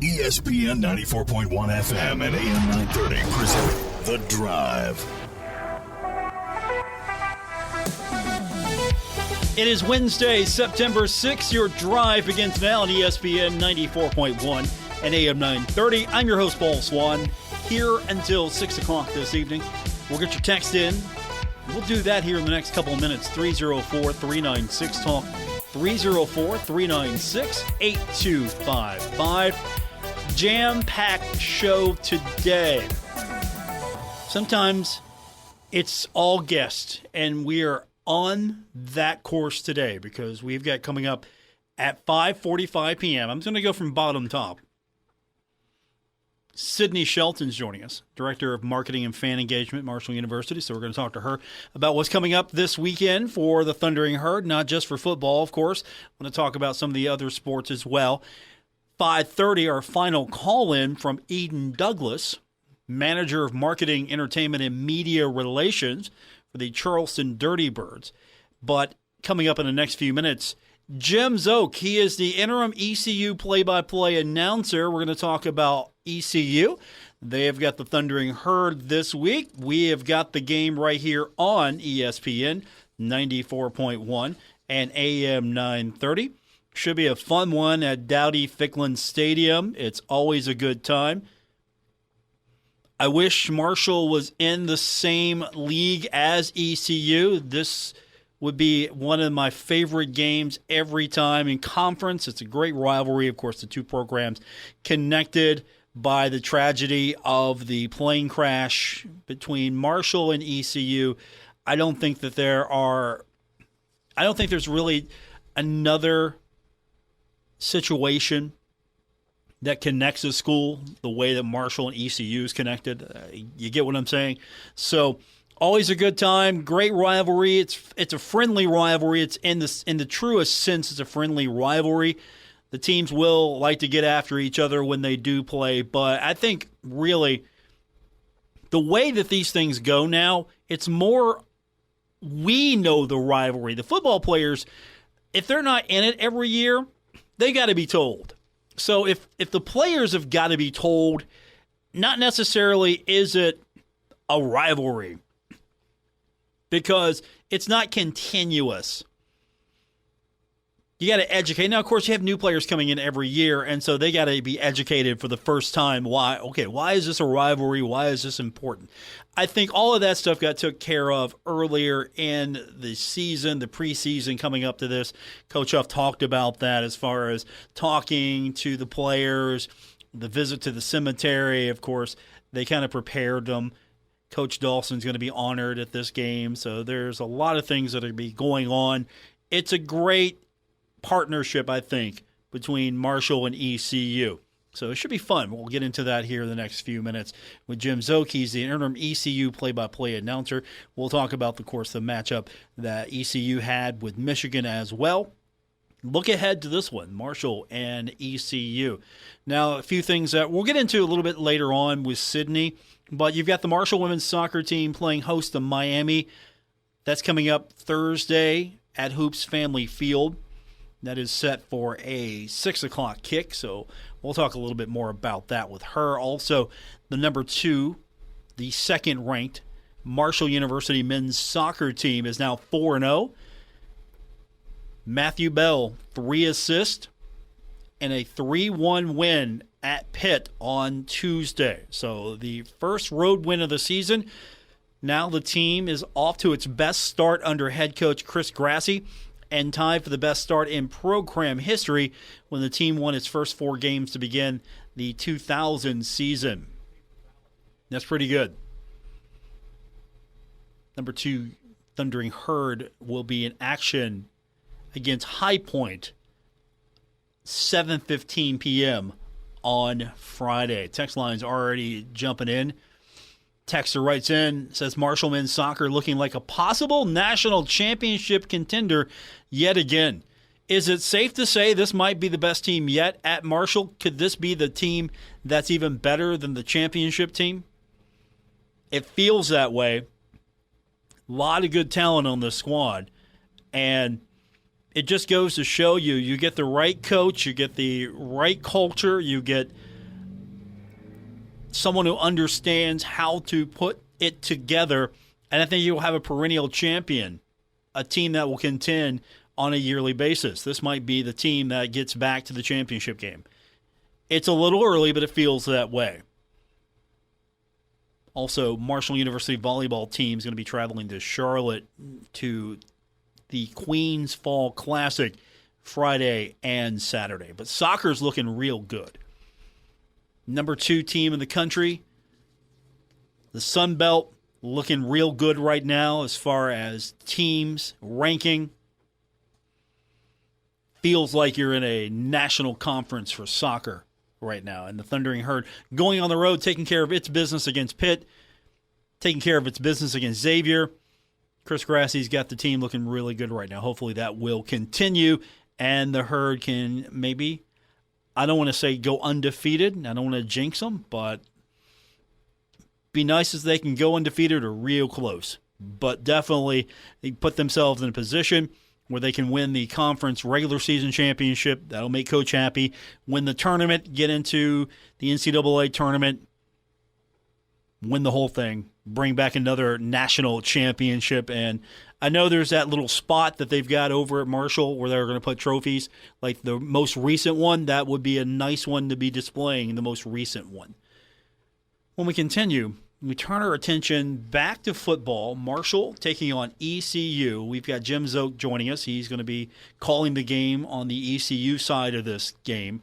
ESPN 94.1 FM and AM 930 present The Drive. It is Wednesday, September 6th. Your drive begins now on ESPN 94.1 and AM 930. I'm your host, Paul Swann, here until 6 o'clock this evening. We'll get your text in. We'll do that here in the next couple of minutes. 304-396-TALK. 304-396-8255. Jam-packed show today. Sometimes it's all guests, and we are on that course today because we've got coming up at 5:45 p.m. I'm going to go from bottom top. Sydney Shelton's joining us, Director of Marketing and Fan Engagement at Marshall University. So we're going to talk to her about what's coming up this weekend for the Thundering Herd, not just for football, of course. I want to talk about some of the other sports as well. 5:30, our final call-in from Eden Douglas, Manager of Marketing, Entertainment, and Media Relations for the Charleston Dirty Birds. But coming up in the next few minutes, Jim Szoke. He is the interim ECU play-by-play announcer. We're going to talk about ECU. They have got the Thundering Herd this week. We have got the game right here on ESPN 94.1 and AM 930. Should be a fun one at Dowdy-Ficklin Stadium. It's always a good time. I wish Marshall was in the same league as ECU. This would be one of my favorite games every time in conference. It's a great rivalry. Of course, the two programs connected by the tragedy of the plane crash between Marshall and ECU. I don't think there's really another situation that connects a school the way that Marshall and ECU is connected. You get what I'm saying? So always a good time, great rivalry. It's a friendly rivalry. It's in the truest sense, it's a friendly rivalry. The teams will like to get after each other when they do play, but I think really the way that these things go now, it's more we know the rivalry. The football players, if they're not in it every year, they got to be told. So if the players have got to be told, not necessarily is it a rivalry because it's not continuous. You got to educate. Now, of course, you have new players coming in every year, and so they got to be educated for the first time. Why is this a rivalry? Why is this important? I think all of that stuff got took care of earlier in the season, the preseason coming up to this. Coach Huff talked about that as far as talking to the players, the visit to the cemetery. Of course, they kind of prepared them. Coach Dawson's going to be honored at this game, so there's a lot of things that are going to be going on. It's a great partnership, I think, between Marshall and ECU. So it should be fun. We'll get into that here in the next few minutes with Jim Szoke. He's the interim ECU play-by-play announcer. We'll talk about, of course, the matchup that ECU had with Michigan as well. Look ahead to this one, Marshall and ECU. Now, a few things that we'll get into a little bit later on with Sydney, but you've got the Marshall women's soccer team playing host to Miami. That's coming up Thursday at Hoops Family Field. That is set for a 6 o'clock kick, so we'll talk a little bit more about that with her. Also, the number 2, the second-ranked Marshall University men's soccer team is now 4-0. Matthew Bell, 3 assists, and a 3-1 win at Pitt on Tuesday. So the first road win of the season. Now the team is off to its best start under head coach Chris Grassi, and tied for the best start in program history when the team won its first 4 games to begin the 2000 season. That's pretty good. Number 2, Thundering Herd will be in action against High Point, 7:15 p.m. on Friday. Text line's already jumping in. Texter writes in, says Marshall men's soccer looking like a possible national championship contender yet again. Is it safe to say this might be the best team yet at Marshall? Could this be the team that's even better than the championship team? It feels that way. A lot of good talent on the squad. And it just goes to show you get the right coach, you get the right culture, you get someone who understands how to put it together. And I think you'll have a perennial champion, a team that will contend on a yearly basis. This might be the team that gets back to the championship game. It's a little early, but it feels that way. Also, Marshall University volleyball team is going to be traveling to Charlotte to the Queens Fall Classic Friday and Saturday. But soccer's looking real good. Number 2 team in the country, the Sun Belt, looking real good right now as far as teams ranking. Feels like you're in a national conference for soccer right now. And the Thundering Herd going on the road, taking care of its business against Pitt, taking care of its business against Xavier. Chris Grassie's got the team looking really good right now. Hopefully that will continue, and the Herd can maybe, I don't want to say go undefeated. I don't want to jinx them, but be nice as they can go undefeated or real close. But definitely they put themselves in a position where they can win the conference regular season championship. That'll make Coach happy. Win the tournament, get into the NCAA tournament, win the whole thing, bring back another national championship. And I know there's that little spot that they've got over at Marshall where they're going to put trophies. Like the most recent one, that would be a nice one to be displaying, the most recent one. When we continue, we turn our attention back to football. Marshall taking on ECU. We've got Jim Szoke joining us. He's going to be calling the game on the ECU side of this game.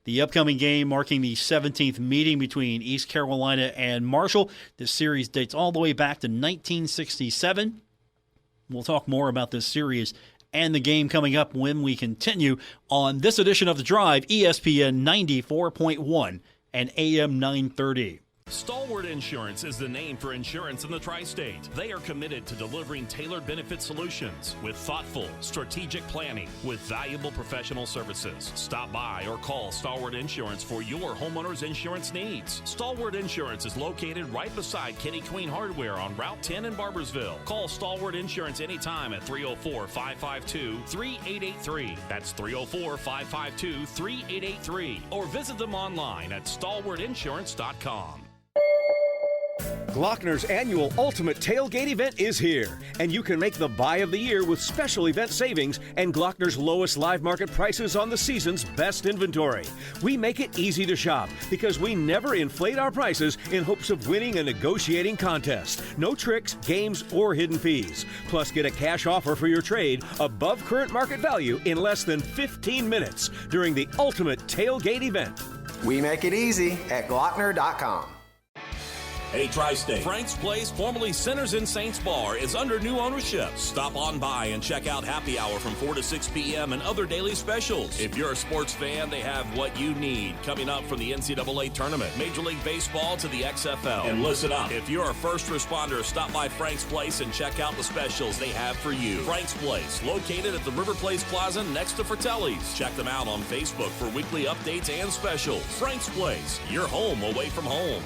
The upcoming game marking the 17th meeting between East Carolina and Marshall. This series dates all the way back to 1967. We'll talk more about this series and the game coming up when we continue on this edition of The Drive, ESPN 94.1 and AM 930. Stalwart Insurance is the name for insurance in the tri-state. They are committed to delivering tailored benefit solutions with thoughtful, strategic planning with valuable professional services. Stop by or call Stalwart Insurance for your homeowner's insurance needs. Stalwart Insurance is located right beside Kenny Queen Hardware on Route 10 in Barbersville. Call Stalwart Insurance anytime at 304-552-3883. That's 304-552-3883. Or visit them online at stalwartinsurance.com. Glockner's annual Ultimate Tailgate event is here, and you can make the buy of the year with special event savings and Glockner's lowest live market prices on the season's best inventory. We make it easy to shop because we never inflate our prices in hopes of winning a negotiating contest. No tricks, games, or hidden fees. Plus, get a cash offer for your trade above current market value in less than 15 minutes during the Ultimate Tailgate event. We make it easy at Glockner.com. Hey, Tri-State. Frank's Place, formerly Sinners and Saints Bar, is under new ownership. Stop on by and check out Happy Hour from 4 to 6 p.m. and other daily specials. If you're a sports fan, they have what you need coming up from the NCAA tournament, Major League Baseball to the XFL. And listen up. If you're a first responder, stop by Frank's Place and check out the specials they have for you. Frank's Place, located at the River Place Plaza next to Fratelli's. Check them out on Facebook for weekly updates and specials. Frank's Place, your home away from home.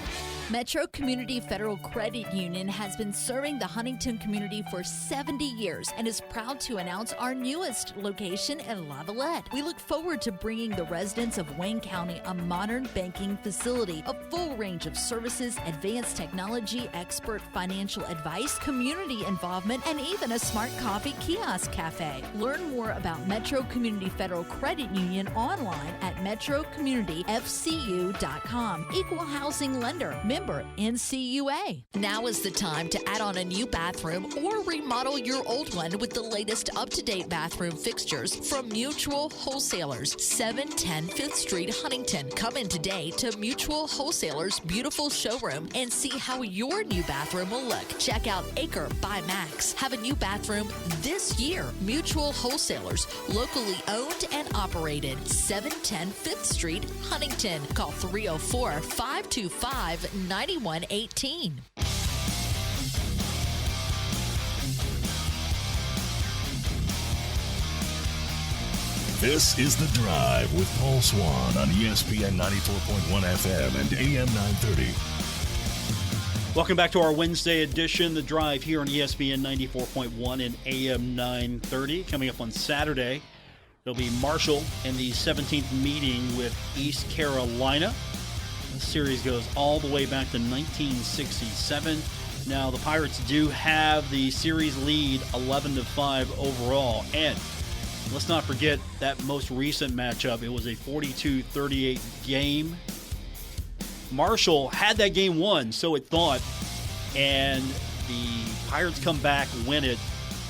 Metro Community Federal Credit Union has been serving the Huntington community for 70 years and is proud to announce our newest location in Lavallette. We look forward to bringing the residents of Wayne County a modern banking facility, a full range of services, advanced technology, expert financial advice, community involvement, and even a smart coffee kiosk cafe. Learn more about Metro Community Federal Credit Union online at metrocommunityfcu.com. Equal housing lender. Member NCUA. Now is the time to add on a new bathroom or remodel your old one with the latest up-to-date bathroom fixtures from Mutual Wholesalers, 710 5th Street, Huntington. Come in today to Mutual Wholesalers' beautiful showroom and see how your new bathroom will look. Check out Acre by Max. Have a new bathroom this year. Mutual Wholesalers, locally owned and operated, 710 5th Street, Huntington. Call 304-525-9118. This is The Drive with Paul Swann on ESPN 94.1 FM and AM 930. Welcome back to our Wednesday edition, The Drive here on ESPN 94.1 and AM 930. Coming up on Saturday, it'll be Marshall in the 17th meeting with East Carolina. the series goes all the way back to 1967. Now, the Pirates do have the series lead 11-5 overall. And let's not forget that most recent matchup. It was a 42-38 game. Marshall had that game won, so it thought. And the Pirates come back, win it.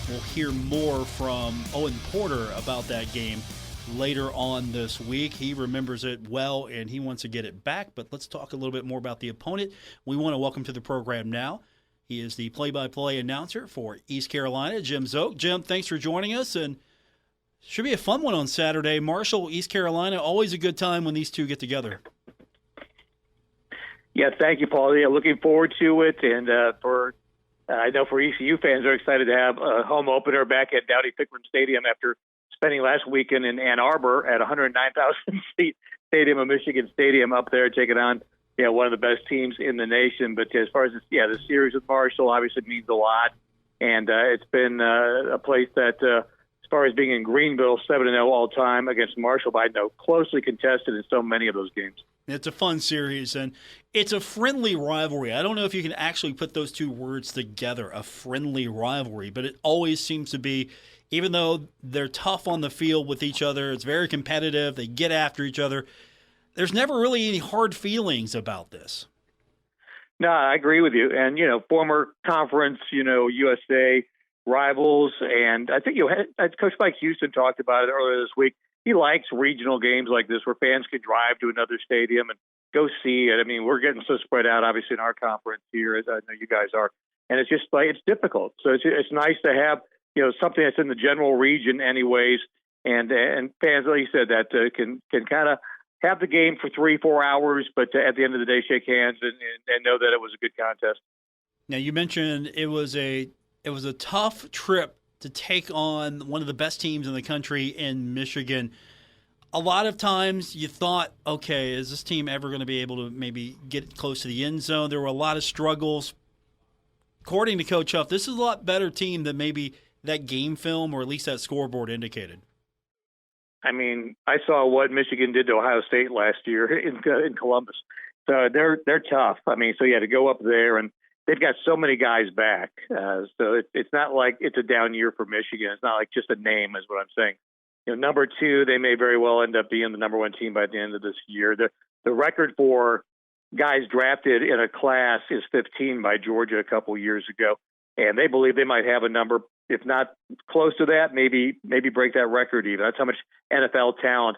We'll hear more from Owen Porter about that game later on this week. He remembers it well, and he wants to get it back. But let's talk a little bit more about the opponent. We want to welcome to the program now. He is the play-by-play announcer for East Carolina, Jim Szoke. Jim, thanks for joining us, and should be a fun one on Saturday. Marshall, East Carolina, always a good time when these two get together. Yeah, thank you, Paul. Yeah, looking forward to it, and I know for ECU fans, they're excited to have a home opener back at Dowdy-Ficklen Stadium after spending last weekend in Ann Arbor at 109,000-seat stadium of Michigan Stadium up there, taking on one of the best teams in the nation. But as far as the series with Marshall obviously means a lot, and it's been a place that, as far as being in Greenville, 7-0 all time against Marshall, but I know closely contested in so many of those games. It's a fun series, and it's a friendly rivalry. I don't know if you can actually put those two words together, a friendly rivalry, but it always seems to be, even though they're tough on the field with each other, it's very competitive, they get after each other, there's never really any hard feelings about this. No, I agree with you. And, former conference, USA rivals. And I think Coach Mike Houston talked about it earlier this week. He likes regional games like this where fans can drive to another stadium and go see it. I mean, we're getting so spread out, obviously, in our conference here, as I know you guys are. And it's just it's difficult. So it's nice to have, something that's in the general region anyways. And fans, like you said, that can kind of have the game for 3-4 hours, but at the end of the day, shake hands and know that it was a good contest. Now, you mentioned it was a tough trip to take on one of the best teams in the country in Michigan. A lot of times you thought, okay, is this team ever going to be able to maybe get close to the end zone? There were a lot of struggles. According to Coach Huff, this is a lot better team than maybe that game film or at least that scoreboard indicated. I mean, I saw what Michigan did to Ohio State last year in Columbus. So they're tough. I mean, so you had to go up there, and they've got so many guys back. So it's not like it's a down year for Michigan. It's not like just a name is what I'm saying. Number 2, they may very well end up being the number 1 team by the end of this year. The record for guys drafted in a class is 15 by Georgia a couple years ago. And they believe they might have a number, if not close to that, maybe break that record even. That's how much NFL talent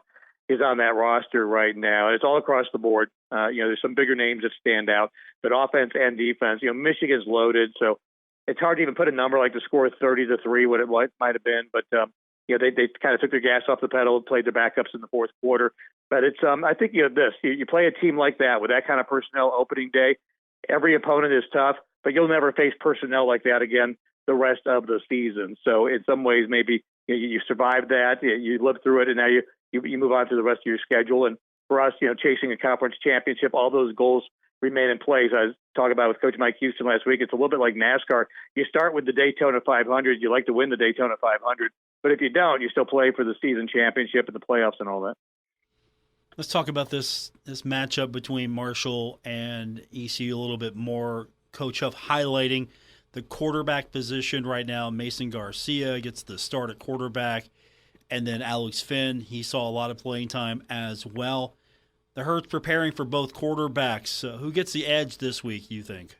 is on that roster right now. And it's all across the board. There's some bigger names that stand out, but offense and defense. Michigan's loaded, so it's hard to even put a number like the score 30-3, what it might have been. But they kind of took their gas off the pedal, played their backups in the fourth quarter. But it's I think you play a team like that with that kind of personnel opening day. Every opponent is tough, but you'll never face personnel like that again the rest of the season. So in some ways, maybe you survived that, you lived through it, and now you move on to the rest of your schedule. And for us, chasing a conference championship, all those goals remain in place. I was talking about with Coach Mike Houston last week. It's a little bit like NASCAR. You start with the Daytona 500. You like to win the Daytona 500, but if you don't, you still play for the season championship and the playoffs and all that. Let's talk about this matchup between Marshall and ECU a little bit more. Coach Huff highlighting the quarterback position right now. Mason Garcia gets the start at quarterback, and then Alex Finn, he saw a lot of playing time as well. The Herd's preparing for both quarterbacks. Who gets the edge this week, you think?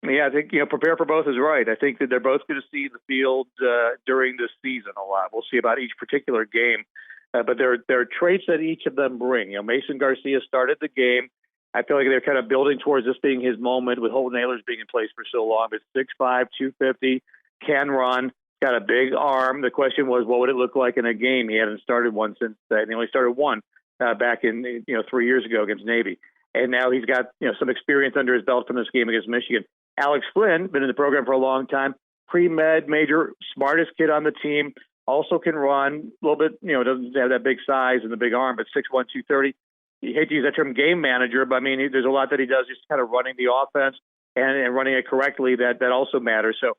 Yeah, I think, prepare for both is right. I think that they're both going to see the field during this season a lot. We'll see about each particular game. But there are traits that each of them bring. Mason Garcia started the game. I feel like they're kind of building towards this being his moment with Holton Ahlers being in place for so long. But 6'5", 250, can run, got a big arm. The question was, what would it look like in a game? He hadn't started one since that. He only started one back in 3 years ago against Navy. And now he's got some experience under his belt from this game against Michigan. Alex Flynn, been in the program for a long time, pre-med major, smartest kid on the team. Also can run a little bit, doesn't have that big size and the big arm, but 6'1", 230. You hate to use that term game manager, but I mean, there's a lot that he does just kind of running the offense and running it correctly that also matters. So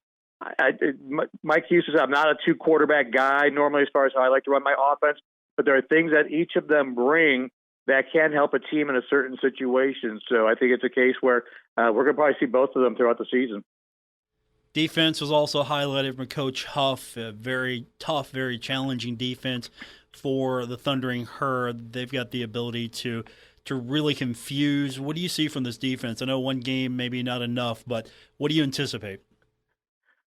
Mike Houston says, I'm not a 2-quarterback guy normally as far as how I like to run my offense, but there are things that each of them bring that can help a team in a certain situation. So I think it's a case where we're going to probably see both of them throughout the season. Defense was also highlighted from Coach Huff. A very tough, very challenging defense for the Thundering Herd. They've got the ability to really confuse. What do you see from this defense? I know one game maybe not enough, but what do you anticipate?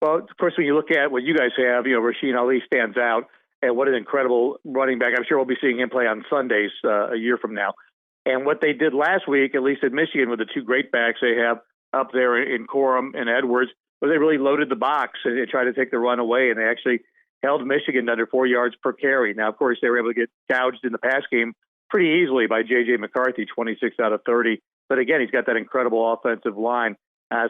Well, of course, when you look at what you guys have, Rasheen Ali stands out, and what an incredible running back. I'm sure we'll be seeing him play on Sundays a year from now. And what they did last week, at least at Michigan, with the two great backs they have up there in Corum and Edwards, was they really loaded the box and they tried to take the run away, and they actually held Michigan to under 4 yards per carry. Now, of course, they were able to get gouged in the pass game pretty easily by J.J. McCarthy, 26 out of 30. But again, he's got that incredible offensive line.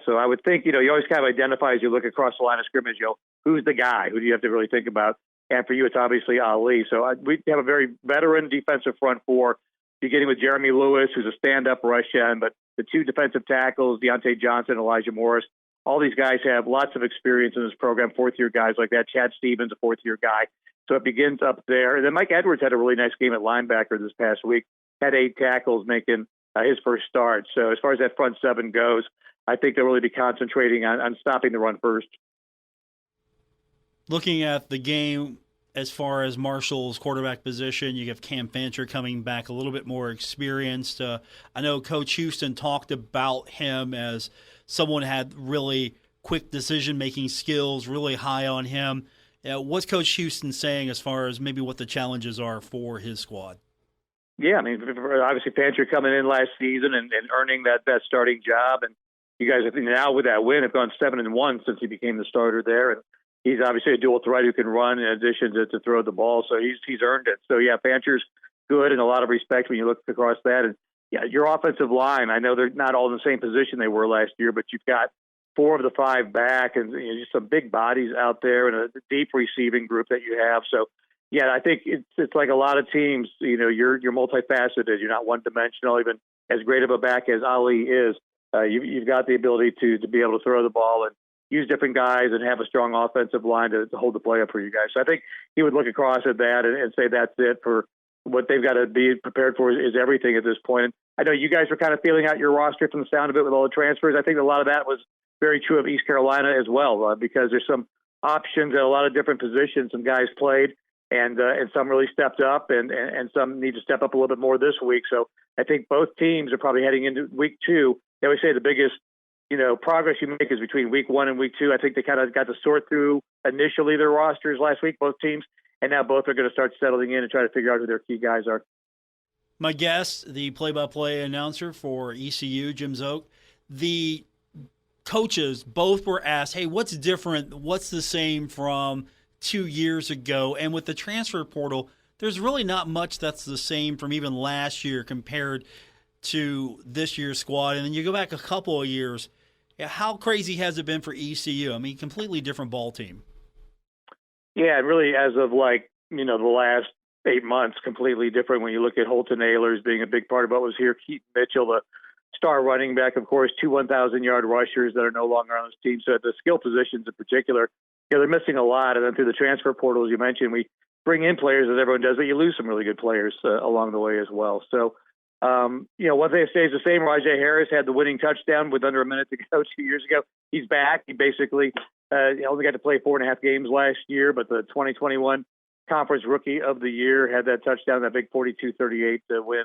So I would think, you always kind of identify as you look across the line of scrimmage, who's the guy? Who do you have to really think about? And for you, it's obviously Ali. So we have a very veteran defensive front four, beginning with Jeremy Lewis, who's a stand-up rush end, but the two defensive tackles, Deontay Johnson, Elijah Morris, all these guys have lots of experience in this program, fourth-year guys like that. Chad Stevens, a fourth-year guy. So it begins up there. And then Mike Edwards had a really nice game at linebacker this past week, had 8 tackles making his first start. So as far as that front seven goes, I think they'll really be concentrating on stopping the run first. Looking at the game as far as Marshall's quarterback position, you have Cam Fancher coming back a little bit more experienced. I know Coach Houston talked about him as someone had really quick decision-making skills, really high on him. What's Coach Houston saying as far as maybe what the challenges are for his squad? Yeah, I mean, obviously Fancher coming in last season and earning that starting job, and you guys, I think now with that win, have gone 7-1 since he became the starter there, and he's obviously a dual threat who can run in addition to throw the ball, so he's earned it. So yeah, Fancher's good in a lot of respects when you look across that, and yeah, your offensive line, I know they're not all in the same position they were last year, but you've got 4 of the 5 back, and just some big bodies out there, and a deep receiving group that you have. So, yeah, I think it's like a lot of teams. You're multifaceted. You're not one dimensional. Even as great of a back as Ali is, you've got the ability to be able to throw the ball and use different guys and have a strong offensive line to hold the play up for you guys. So I think he would look across at that and say that's it for what they've got to be prepared for is everything at this point. And I know you guys were kind of feeling out your roster from the sound of it with all the transfers. I think a lot of that was very true of East Carolina as well, because there's some options at a lot of different positions. Some guys played, and some really stepped up, and some need to step up a little bit more this week. So I think both teams are probably heading into week 2. They always say the biggest, progress you make is between week 1 and week 2. I think they kind of got to sort through initially their rosters last week, both teams, and now both are going to start settling in and try to figure out who their key guys are. My guest, the play-by-play announcer for ECU, Jim Szoke, the coaches both were asked, hey, what's different? What's the same from 2 years ago? And with the transfer portal, there's really not much that's the same from even last year compared to this year's squad. And then you go back a couple of years, how crazy has it been for ECU? I mean, completely different ball team. Yeah, really, as of the last 8 months, completely different when you look at Holton Ahlers being a big part of what was here, Keaton Mitchell, the star running back, of course, 2 1,000-yard rushers that are no longer on this team. So at the skill positions in particular, they're missing a lot. And then through the transfer portal, as you mentioned, we bring in players as everyone does, but you lose some really good players along the way as well. So, one thing that stays the same, Rajay Harris had the winning touchdown with under a minute to go 2 years ago. He's back. He basically only got to play 4.5 games last year, but the 2021 Conference Rookie of the Year had that touchdown, that big 42-38 win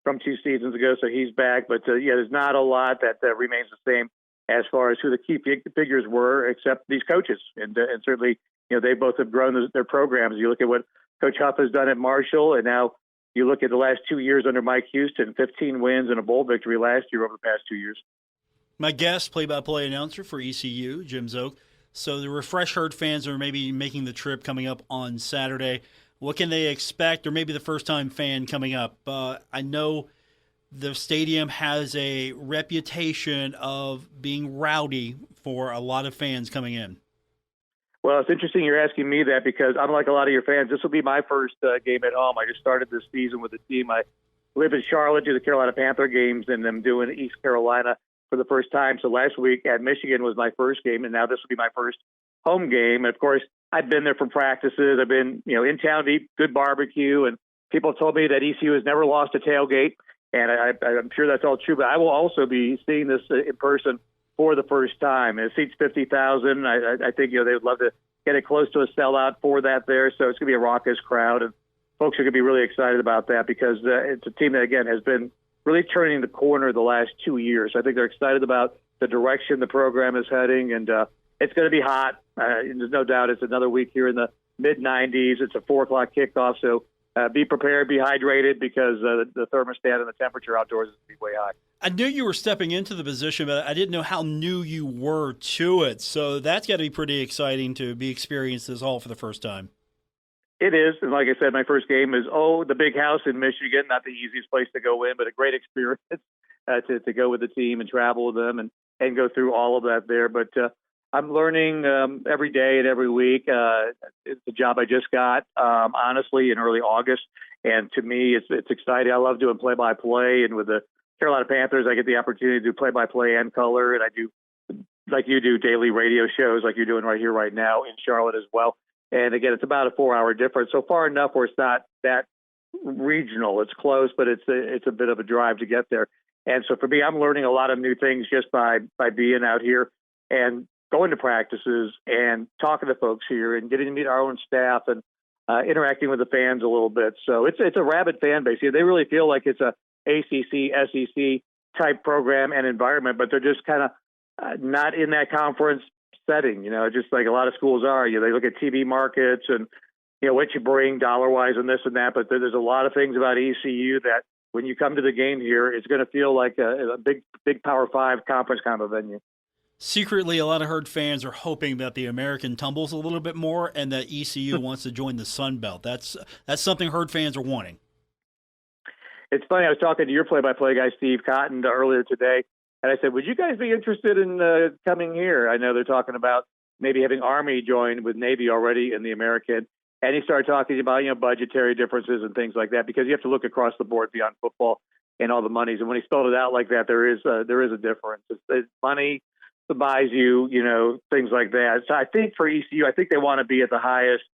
from 2 seasons ago. So he's back. But, there's not a lot that remains the same as far as who the key figures were, except these coaches. And certainly, they both have grown their programs. You look at what Coach Huff has done at Marshall, and now you look at the last 2 years under Mike Houston, 15 wins and a bowl victory last year over the past 2 years. My guest, play-by-play announcer for ECU, Jim Szoke. So the Refresh Herd fans are maybe making the trip coming up on Saturday. What can they expect, or maybe the first-time fan coming up? I know the stadium has a reputation of being rowdy for a lot of fans coming in. Well, it's interesting you're asking me that because unlike a lot of your fans, this will be my first game at home. I just started this season with the team. I live in Charlotte, do the Carolina Panther games, and I'm doing East Carolina for the first time. So last week at Michigan was my first game, and now this will be my first home game. And, of course, I've been there for practices. I've been, in town to eat good barbecue and people told me that ECU has never lost a tailgate, and I'm sure that's all true. But I will also be seeing this in person for the first time. It seats 50,000. I think they would love to get it close to a sellout for that there. So it's going to be a raucous crowd, and folks are going to be really excited about that because it's a team that, again, has been really turning the corner the last 2 years. I think they're excited about the direction the program is heading, and it's going to be hot. There's no doubt it's another week here in the mid-90s. It's a 4 o'clock kickoff, so be prepared, be hydrated, because the thermostat and the temperature outdoors is going to be way high. I knew you were stepping into the position, but I didn't know how new you were to it. So that's got to be pretty exciting to be experiencing this all for the first time. It is, and like I said, my first game is, the big house in Michigan. Not the easiest place to go in, but a great experience to go with the team and travel with them and go through all of that there. But I'm learning every day and every week. It's a job I just got, honestly, in early August. And to me, it's exciting. I love doing play-by-play. And with the Carolina Panthers, I get the opportunity to do play-by-play and color. And I do, like you do, daily radio shows like you're doing right here, right now in Charlotte as well. And again, it's about a 4-hour difference. So far enough where it's not that regional. It's close, but it's a bit of a drive to get there. And so for me, I'm learning a lot of new things just by being out here and going to practices and talking to folks here and getting to meet our own staff and interacting with the fans a little bit. So it's a rabid fan base. They really feel like it's a ACC, SEC type program and environment, but they're just kind of not in that conference setting, just like a lot of schools are. They look at TV markets and, what you bring dollar-wise and this and that, but there's a lot of things about ECU that when you come to the game here, it's going to feel like a big Power 5 conference kind of venue. Secretly, a lot of Herd fans are hoping that the American tumbles a little bit more and that ECU wants to join the Sun Belt. That's something Herd fans are wanting. It's funny, I was talking to your play-by-play guy, Steve Cotton, earlier today, and I said, would you guys be interested in coming here? I know they're talking about maybe having Army join with Navy already in the American. And he started talking about, budgetary differences and things like that, because you have to look across the board beyond football and all the monies. And when he spelled it out like that, there is a difference. It's money that buys you, things like that. So I think for ECU, I think they want to be at the highest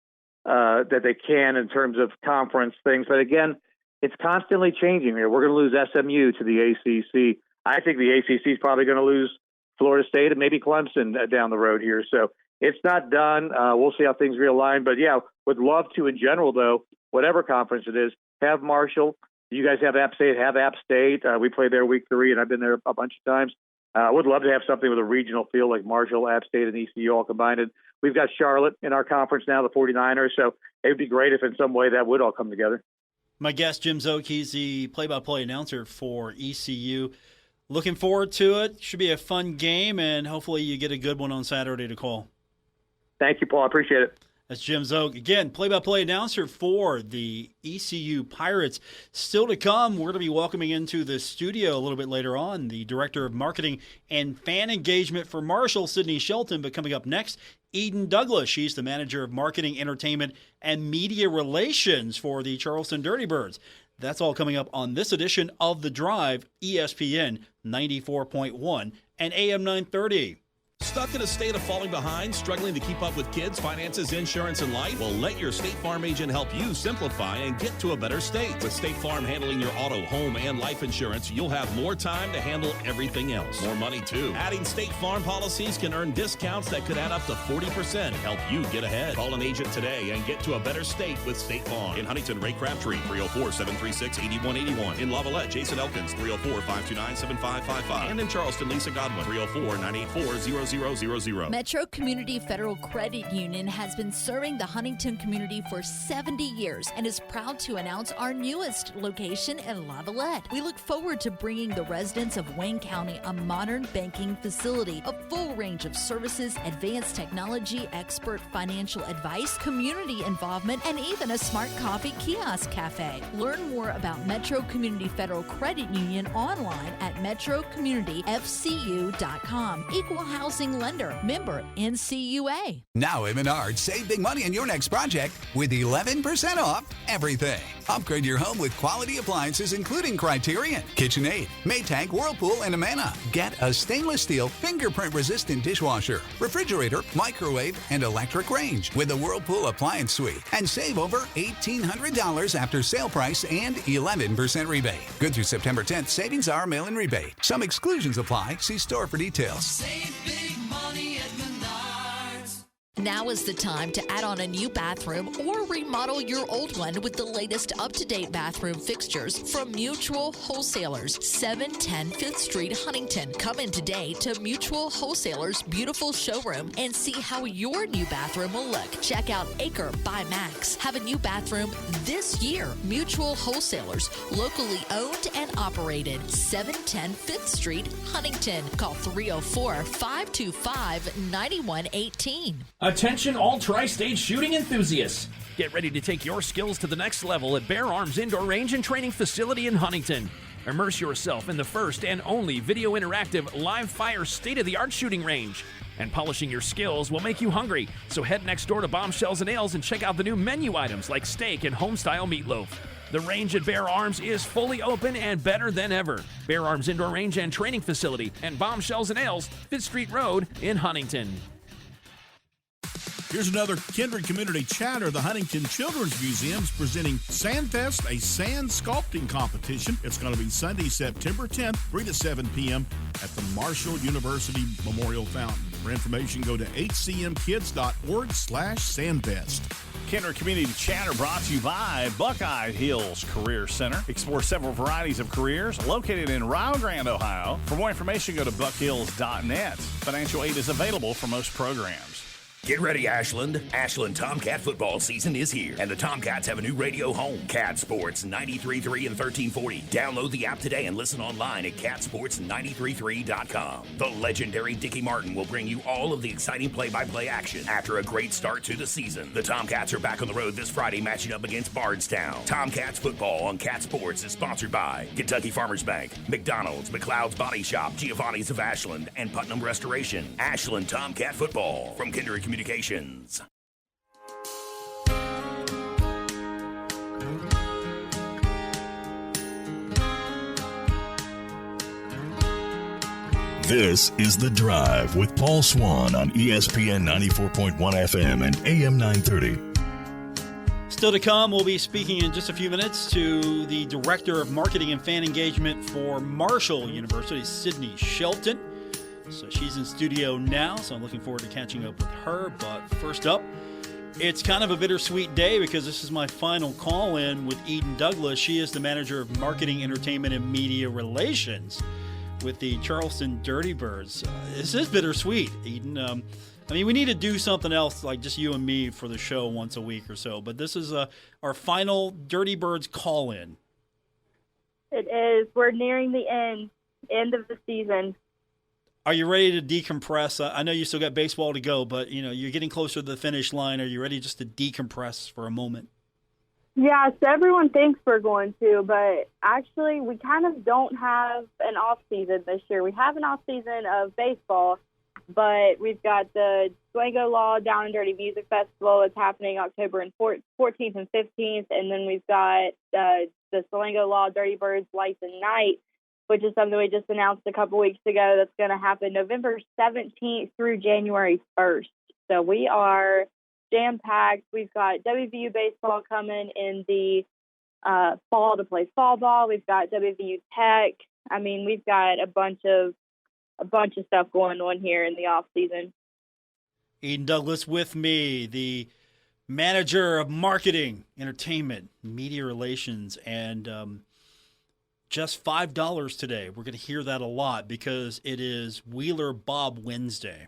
that they can in terms of conference things. But again, it's constantly changing here. We're going to lose SMU to the ACC. I think the ACC is probably going to lose Florida State and maybe Clemson down the road here. So it's not done. We'll see how things realign. But, yeah, would love to, in general, though, whatever conference it is, have Marshall. You guys have App State, have App State. We played there week 3, and I've been there a bunch of times. I would love to have something with a regional feel like Marshall, App State, and ECU all combined. And we've got Charlotte in our conference now, the 49ers. So it would be great if in some way that would all come together. My guest, Jim Szoke, he's the play-by-play announcer for ECU. Looking forward to it. Should be a fun game, and hopefully you get a good one on Saturday to call. Thank you, Paul. I appreciate it. That's Jim Szoke. Again, play-by-play announcer for the ECU Pirates. Still to come, we're going to be welcoming into the studio a little bit later on the Director of Marketing and Fan Engagement for Marshall, Sydney Shelton. But coming up next, Eden Douglas. She's the Manager of Marketing, Entertainment, and Media Relations for the Charleston Dirty Birds. That's all coming up on this edition of The Drive, ESPN 94.1 and AM 930. Stuck in a state of falling behind, struggling to keep up with kids, finances, insurance, and life? Well, let your State Farm agent help you simplify and get to a better state. With State Farm handling your auto, home, and life insurance, you'll have more time to handle everything else. More money, too. Adding State Farm policies can earn discounts that could add up to 40%. Help you get ahead. Call an agent today and get to a better state with State Farm. In Huntington, Ray Crabtree, 304-736-8181. In Lavallette, Jason Elkins, 304-529-7555. And in Charleston, Lisa Godwin, 304-984-0000. Metro Community Federal Credit Union has been serving the Huntington community for 70 years and is proud to announce our newest location in Lavallette. We look forward to bringing the residents of Wayne County a modern banking facility, a full range of services, advanced technology, expert financial advice, community involvement, and even a smart coffee kiosk cafe. Learn more about Metro Community Federal Credit Union online at metrocommunityfcu.com. Equal housing housing lender. Member NCUA. Now at Menards, save big money on your next project with 11% off everything. Upgrade your home with quality appliances including Criterion, KitchenAid, Maytag, Whirlpool, and Amana. Get a stainless steel fingerprint-resistant dishwasher, refrigerator, microwave, and electric range with the Whirlpool Appliance Suite. And save over $1,800 after sale price and 11% rebate. Good through September 10th. Savings are mail-in rebate. Some exclusions apply. See store for details. Save big money at Menards. Now is the time to add on a new bathroom or remodel your old one with the latest up-to-date bathroom fixtures from Mutual Wholesalers, 710 5th Street, Huntington. Come in today to Mutual Wholesalers' beautiful showroom and see how your new bathroom will look. Check out Acre by Max. Have a new bathroom this year. Mutual Wholesalers, locally owned and operated, 710 5th Street, Huntington. Call 304-525-9118. Attention all tri-state shooting enthusiasts. Get ready to take your skills to the next level at Bear Arms Indoor Range and Training Facility in Huntington. Immerse yourself in the first and only video interactive live fire state-of-the-art shooting range. And polishing your skills will make you hungry. So head next door to Bombshells and Ales and check out the new menu items like steak and home-style meatloaf. The range at Bear Arms is fully open and better than ever. Bear Arms Indoor Range and Training Facility and Bombshells and Ales, 5th Street Road in Huntington. Here's another Kindred Community Chatter. The Huntington Children's Museum is presenting Sandfest, a sand sculpting competition. It's going to be Sunday, September 10th, 3 to 7 p.m. at the Marshall University Memorial Fountain. For information, go to hcmkids.org/sandfest. Kindred Community Chatter brought to you by Buckeye Hills Career Center. Explore several varieties of careers located in Rio Grande, Ohio. For more information, go to buckhills.net. Financial aid is available for most programs. Get ready, Ashland. Ashland Tomcat football season is here, and the Tomcats have a new radio home, Cat Sports 93.3 and 1340. Download the app today and listen online at catsports933.com. The legendary Dickie Martin will bring you all of the exciting play-by-play action after a great start to the season. The Tomcats are back on the road this Friday, matching up against Bardstown. Tomcats football on Cat Sports is sponsored by Kentucky Farmers Bank, McDonald's, McLeod's Body Shop, Giovanni's of Ashland, and Putnam Restoration. Ashland Tomcat football from Kindred Communications. This is The Drive with Paul Swann on ESPN 94.1 FM and AM 930. Still to come, we'll be speaking in just a few minutes to the Director of Marketing and Fan Engagement for Marshall University, Sydney Shelton. So she's in studio now, so I'm looking forward to catching up with her. But first up, it's kind of a bittersweet day because this is my final call-in with Eden Douglas. She is the Manager of Marketing, Entertainment, and Media Relations with the Charleston Dirty Birds. This is bittersweet, Eden. I mean, we need to do something else, like just you and me for the show once a week or so. But this is our final Dirty Birds call-in. It is. We're nearing the end of the season. Are you ready to decompress? I know you still got baseball to go, but you're getting closer to the finish line. Are you ready just to decompress for a moment? Yeah, so everyone thinks we're going to, but actually we kind of don't have an off season this year. We have an off season of baseball, but we've got the Swango Law Down and Dirty Music Festival that's happening October 14th and 15th, and then we've got the Swango Law Dirty Birds Lights and Night, which is something we just announced a couple weeks ago that's going to happen November 17th through January 1st. So we are jam-packed. We've got WVU baseball coming in the fall to play fall ball. We've got WVU Tech. I mean, we've got a bunch of stuff going on here in the off season. Eden Douglas with me, the Manager of Marketing, Entertainment, Media Relations, and just $5 today. We're going to hear that a lot because it is Wheeler Bob Wednesday.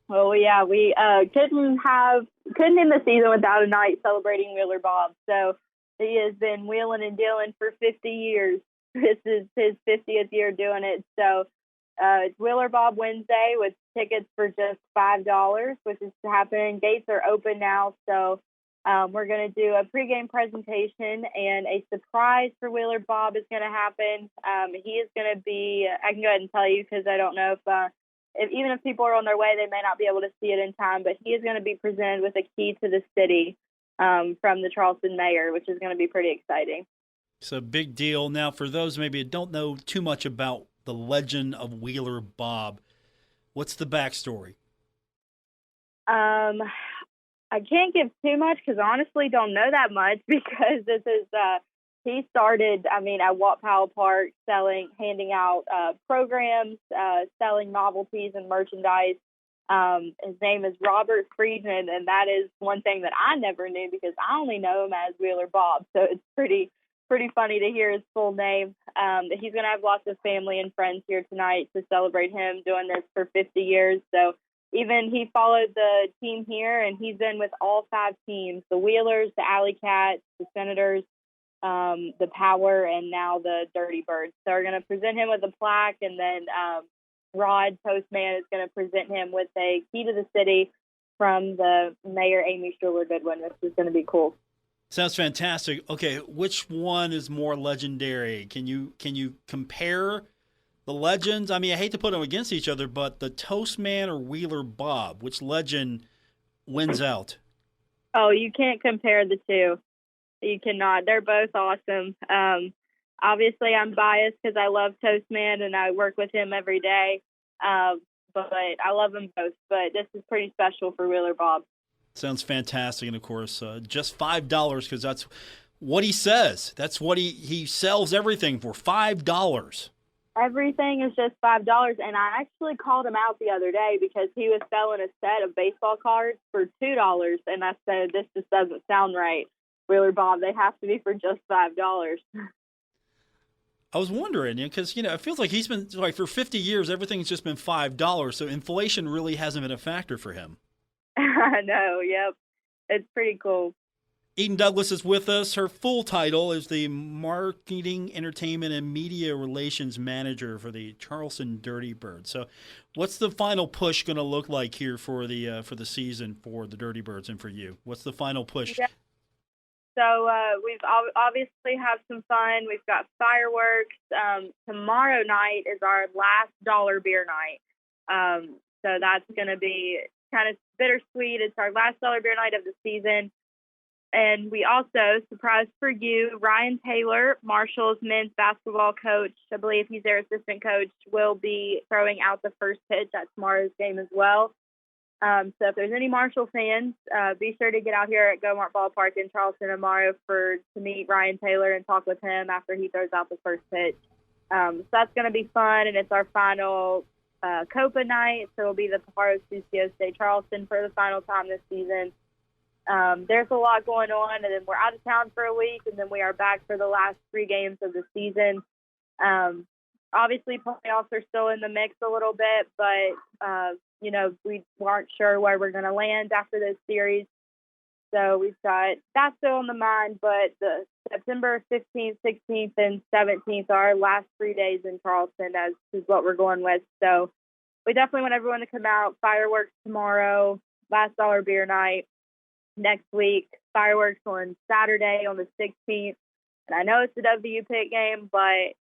Oh yeah, we couldn't end the season without a night celebrating Wheeler Bob. So he has been wheeling and dealing for 50 years. This is his 50th year doing it. So it's Wheeler Bob Wednesday with tickets for just $5, which is happening. Gates are open now, so we're going to do a pregame presentation, and a surprise for Wheeler Bob is going to happen. He is going to be, I can go ahead and tell you because I don't know if even if people are on their way, they may not be able to see it in time, but he is going to be presented with a key to the city from the Charleston mayor, which is going to be pretty exciting. It's a big deal. Now, for those maybe that don't know too much about the legend of Wheeler Bob, what's the backstory? I can't give too much because I honestly don't know that much because this is he started, at Watt Powell Park handing out programs, selling novelties and merchandise. His name is Robert Friedman, and that is one thing that I never knew because I only know him as Wheeler Bob. So it's pretty funny to hear his full name. He's going to have lots of family and friends here tonight to celebrate him doing this for 50 years. So even he followed the team here, and he's been with all 5 teams, the Wheelers, the Alley Cats, the Senators, the Power, and now the Dirty Birds. So we're going to present him with a plaque, and then Rod Postman is going to present him with a key to the city from the Mayor Amy Schuler-Goodwin, which is going to be cool. Sounds fantastic. Okay, which one is more legendary? Can you compare the legends? I hate to put them against each other, but the Toastman or Wheeler Bob, which legend wins out? Oh, you can't compare the two. You cannot. They're both awesome. Obviously, I'm biased because I love Toastman and I work with him every day. But I love them both. But this is pretty special for Wheeler Bob. Sounds fantastic. And, of course, just $5 because that's what he says. That's what he sells everything for, $5. Everything is just $5. And I actually called him out the other day because he was selling a set of baseball cards for $2. And I said, this just doesn't sound right. Wheeler Bob, they have to be for just $5. I was wondering, because, it feels like he's been, for 50 years, everything's just been $5. So inflation really hasn't been a factor for him. I know, yep. It's pretty cool. Eden Douglas is with us. Her full title is the Marketing, Entertainment, and Media Relations Manager for the Charleston Dirty Birds. So what's the final push going to look like here for the season for the Dirty Birds and for you? What's the final push? Yeah. So we've obviously have some fun. We've got fireworks. Tomorrow night is our last dollar beer night. So that's going to be kind of bittersweet. It's our last dollar beer night of the season. And we also, surprise for you, Ryan Taylor, Marshall's men's basketball coach, I believe he's their assistant coach, will be throwing out the first pitch at tomorrow's game as well. So if there's any Marshall fans, be sure to get out here at Go-Mart Ballpark in Charleston tomorrow to meet Ryan Taylor and talk with him after he throws out the first pitch. So that's going to be fun, and it's our final Copa night, so it'll be the Pajaro Sucio State Charleston for the final time this season. There's a lot going on, and then we're out of town for a week, and then we are back for the last 3 games of the season. Obviously, playoffs are still in the mix a little bit, but, we aren't sure where we're going to land after this series. So we've got that still on the mind, but the September 15th, 16th, and 17th are our last 3 days in Charleston, as is what we're going with. So we definitely want everyone to come out. Fireworks tomorrow, last dollar beer night next week, fireworks on Saturday on the 16th. And I know it's a W Pitt game, but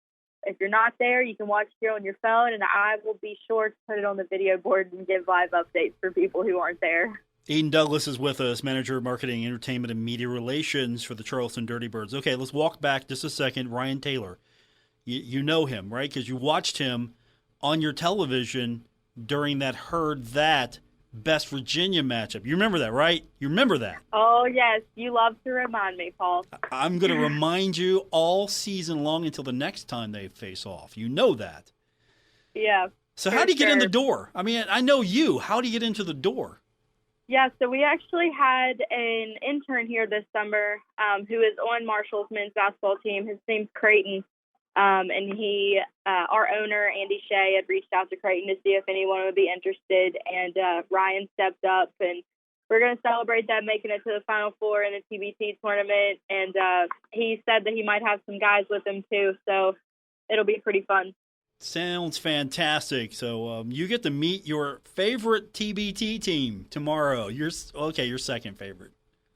if you're not there, you can watch it on your phone, and I will be sure to put it on the video board and give live updates for people who aren't there. Eden Douglas is with us, Manager of Marketing, Entertainment, and Media Relations for the Charleston Dirty Birds. Okay, let's walk back just a second. Ryan Taylor, you know him, right? Because you watched him on your television during that Best Virginia matchup. You remember that, right? You remember that? Oh, yes. You love to remind me, Paul. I'm going to remind you all season long until the next time they face off. You know that. Yeah. So how do you get in the door? I know you. How do you get into the door? Yeah, so we actually had an intern here this summer who is on Marshall's men's basketball team. His name's Creighton. And our owner, Andy Shea, had reached out to Creighton to see if anyone would be interested. And Ryan stepped up, and we're going to celebrate that, making it to the Final Four in the TBT tournament. And he said that he might have some guys with him, too. So it'll be pretty fun. Sounds fantastic. So you get to meet your favorite TBT team tomorrow. Your second favorite.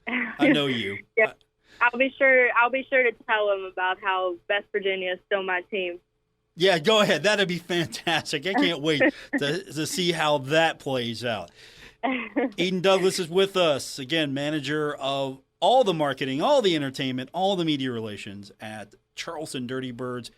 I know you. Yeah. I'll be sure to tell him about how West Virginia is still my team. Yeah, go ahead. That'd be fantastic. I can't wait to see how that plays out. Eden Douglas is with us, again, manager of all the marketing, all the entertainment, all the media relations at Charleston Dirty Birds.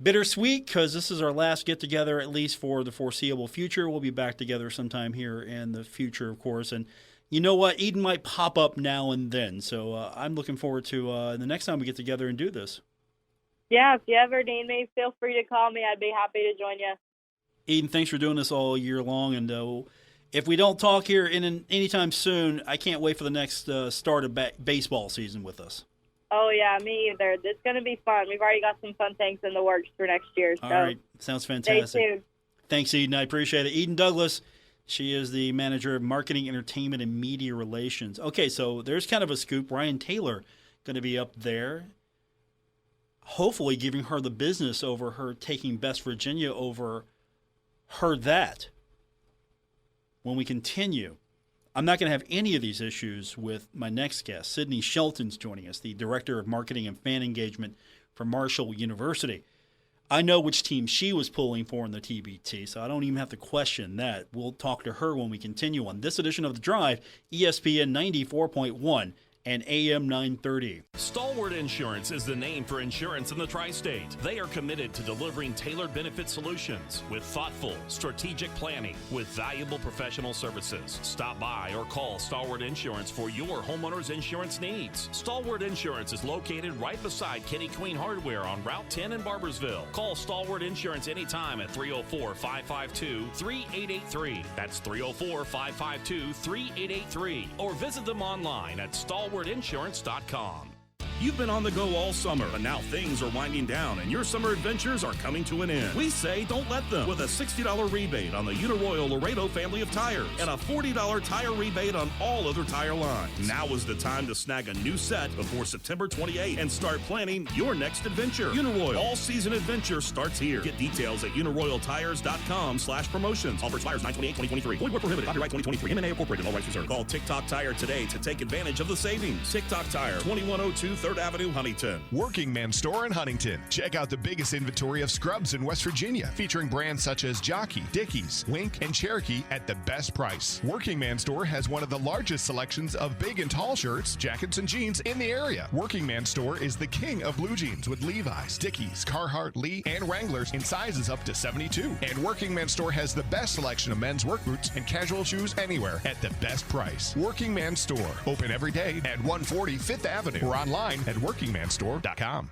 Bittersweet because this is our last get-together, at least for the foreseeable future. We'll be back together sometime here in the future, of course. And you know what? Eden might pop up now and then. So I'm looking forward to the next time we get together and do this. Yeah, if you ever need me, feel free to call me. I'd be happy to join you. Eden, thanks for doing this all year long. And if we don't talk here anytime soon, I can't wait for the next start of baseball season with us. Oh, yeah, me either. It's going to be fun. We've already got some fun things in the works for next year. So all right. Sounds fantastic. Stay tuned. Thanks, Eden. I appreciate it. Eden Douglas, she is the manager of marketing, entertainment, and media relations. Okay, so there's kind of a scoop. Ryan Taylor going to be up there, hopefully giving her the business over her taking Best Virginia over Heard That. When we continue, I'm not going to have any of these issues with my next guest. Sydney Shelton's joining us, the Director of Marketing and Fan Engagement for Marshall University. I know which team she was pulling for in the TBT, so I don't even have to question that. We'll talk to her when we continue on this edition of The Drive, ESPN 94.1 and AM 930. Stalwart Insurance is the name for insurance in the tri-state. They are committed to delivering tailored benefit solutions with thoughtful, strategic planning with valuable professional services. Stop by or call Stalwart Insurance for your homeowner's insurance needs. Stalwart Insurance is located right beside Kitty Queen Hardware on Route 10 in Barbersville. Call Stalwart Insurance anytime at 304-552-3883. That's 304-552-3883. Or visit them online at StalwartInsurance.com. You've been on the go all summer, but now things are winding down and your summer adventures are coming to an end. We say don't let them, with a $60 rebate on the Uniroyal Laredo family of tires and a $40 tire rebate on all other tire lines. Now is the time to snag a new set before September 28th and start planning your next adventure. Uniroyal all-season adventure starts here. Get details at uniroyaltires.com/promotions. Offer expires 9/28/2023. Void where prohibited. Copyright 2023. M&A Incorporated. All rights reserved. Call TikTok Tire today to take advantage of the savings. TikTok Tire, 2102 3rd Avenue, Huntington. Working Man Store in Huntington. Check out the biggest inventory of scrubs in West Virginia, featuring brands such as Jockey, Dickies, Wink, and Cherokee at the best price. Working Man Store has one of the largest selections of big and tall shirts, jackets, and jeans in the area. Working Man Store is the king of blue jeans with Levi's, Dickies, Carhartt, Lee, and Wranglers in sizes up to 72. And Working Man Store has the best selection of men's work boots and casual shoes anywhere at the best price. Working Man Store, open every day at 140 5th Avenue or online at workingmanstore.com.